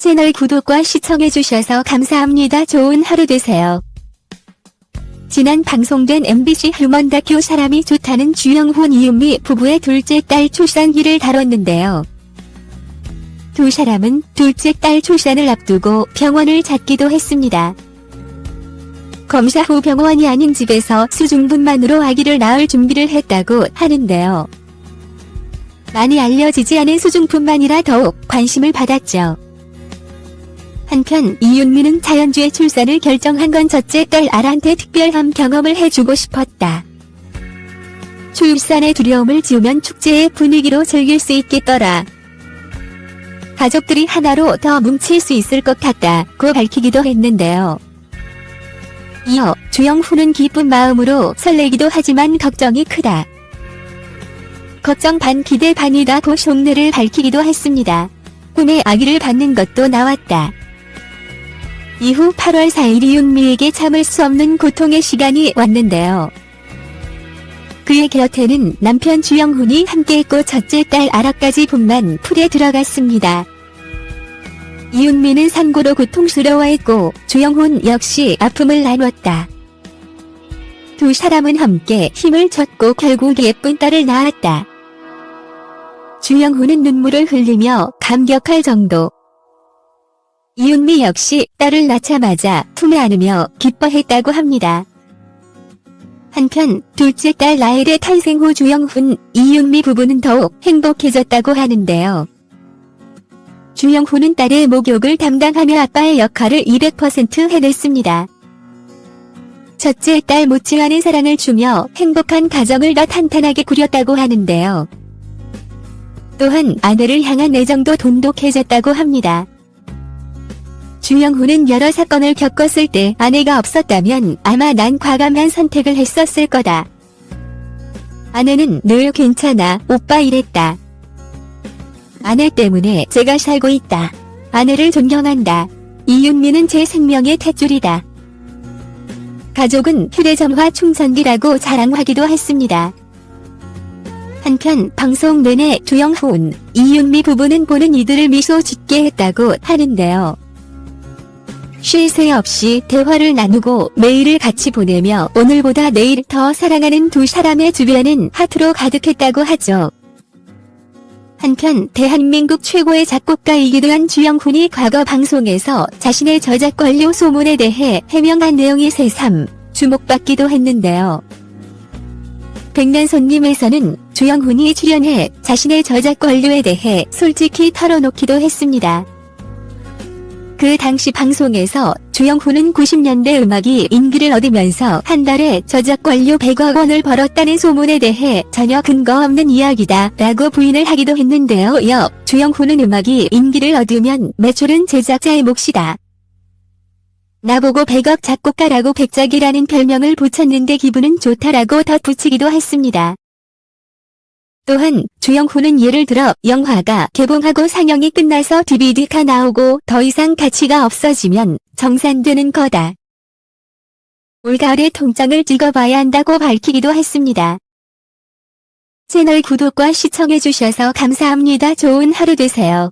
채널 구독과 시청해주셔서 감사합니다. 좋은 하루 되세요. 지난 방송된 MBC 휴먼 다큐 사람이 좋다는 주영훈 이은미 부부의 둘째 딸 출산기를 다뤘는데요. 두 사람은 둘째 딸 출산을 앞두고 병원을 찾기도 했습니다. 검사 후 병원이 아닌 집에서 수중분만으로 아기를 낳을 준비를 했다고 하는데요. 많이 알려지지 않은 수중분만이라 더욱 관심을 받았죠. 한편 이은미는 자연주의 출산을 결정한 건 첫째 딸 알한테 특별한 경험을 해주고 싶었다. 출산의 두려움을 지우면 축제의 분위기로 즐길 수 있겠더라. 가족들이 하나로 더 뭉칠 수 있을 것 같다고 밝히기도 했는데요. 이어 주영훈은 기쁜 마음으로 설레기도 하지만 걱정이 크다. 걱정 반 기대 반이다고 속내를 밝히기도 했습니다. 꿈에 아기를 받는 것도 나왔다. 이후 8월 4일 이은미에게 참을 수 없는 고통의 시간이 왔는데요. 그의 곁에는 남편 주영훈이 함께했고 첫째 딸 아라까지 분만 풀에 들어갔습니다. 이은미는 산고로 고통스러워했고 주영훈 역시 아픔을 나눴다. 두 사람은 함께 힘을 줬고 결국 예쁜 딸을 낳았다. 주영훈은 눈물을 흘리며 감격할 정도. 이은미 역시 딸을 낳자마자 품에 안으며 기뻐했다고 합니다. 한편 둘째 딸 라헬의 탄생 후 주영훈, 이은미 부부는 더욱 행복해졌다고 하는데요. 주영훈은 딸의 목욕을 담당하며 아빠의 역할을 200% 해냈습니다. 첫째 딸 못지않은 사랑을 주며 행복한 가정을 더 탄탄하게 꾸렸다고 하는데요. 또한 아내를 향한 애정도 돈독해졌다고 합니다. 주영훈은 여러 사건을 겪었을 때 아내가 없었다면 아마 난 과감한 선택을 했었을 거다. 아내는 늘 괜찮아, 오빠 이랬다. 아내 때문에 제가 살고 있다. 아내를 존경한다. 이은미는 제 생명의 탯줄이다. 가족은 휴대전화 충전기라고 자랑하기도 했습니다. 한편 방송 내내 주영훈, 이은미 부부는 보는 이들을 미소 짓게 했다고 하는데요. 쉴 새 없이 대화를 나누고 매일을 같이 보내며 오늘보다 내일 더 사랑하는 두 사람의 주변은 하트로 가득했다고 하죠. 한편 대한민국 최고의 작곡가이기도 한 주영훈이 과거 방송에서 자신의 저작권료 소문에 대해 해명한 내용이 새삼 주목받기도 했는데요. 백년손님에서는 주영훈이 출연해 자신의 저작권료에 대해 솔직히 털어놓기도 했습니다. 그 당시 방송에서 주영훈은 90년대 음악이 인기를 얻으면서 한 달에 저작권료 100억 원을 벌었다는 소문에 대해 전혀 근거 없는 이야기다 라고 부인을 하기도 했는데요. 이어 주영훈은 음악이 인기를 얻으면 매출은 제작자의 몫이다. 나보고 100억 작곡가라고 백작이라는 별명을 붙였는데 기분은 좋다라고 덧붙이기도 했습니다. 또한 주영훈은 예를 들어 영화가 개봉하고 상영이 끝나서 DVD가 나오고 더 이상 가치가 없어지면 정산되는 거다. 올가을에 통장을 찍어봐야 한다고 밝히기도 했습니다. 채널 구독과 시청해주셔서 감사합니다. 좋은 하루 되세요.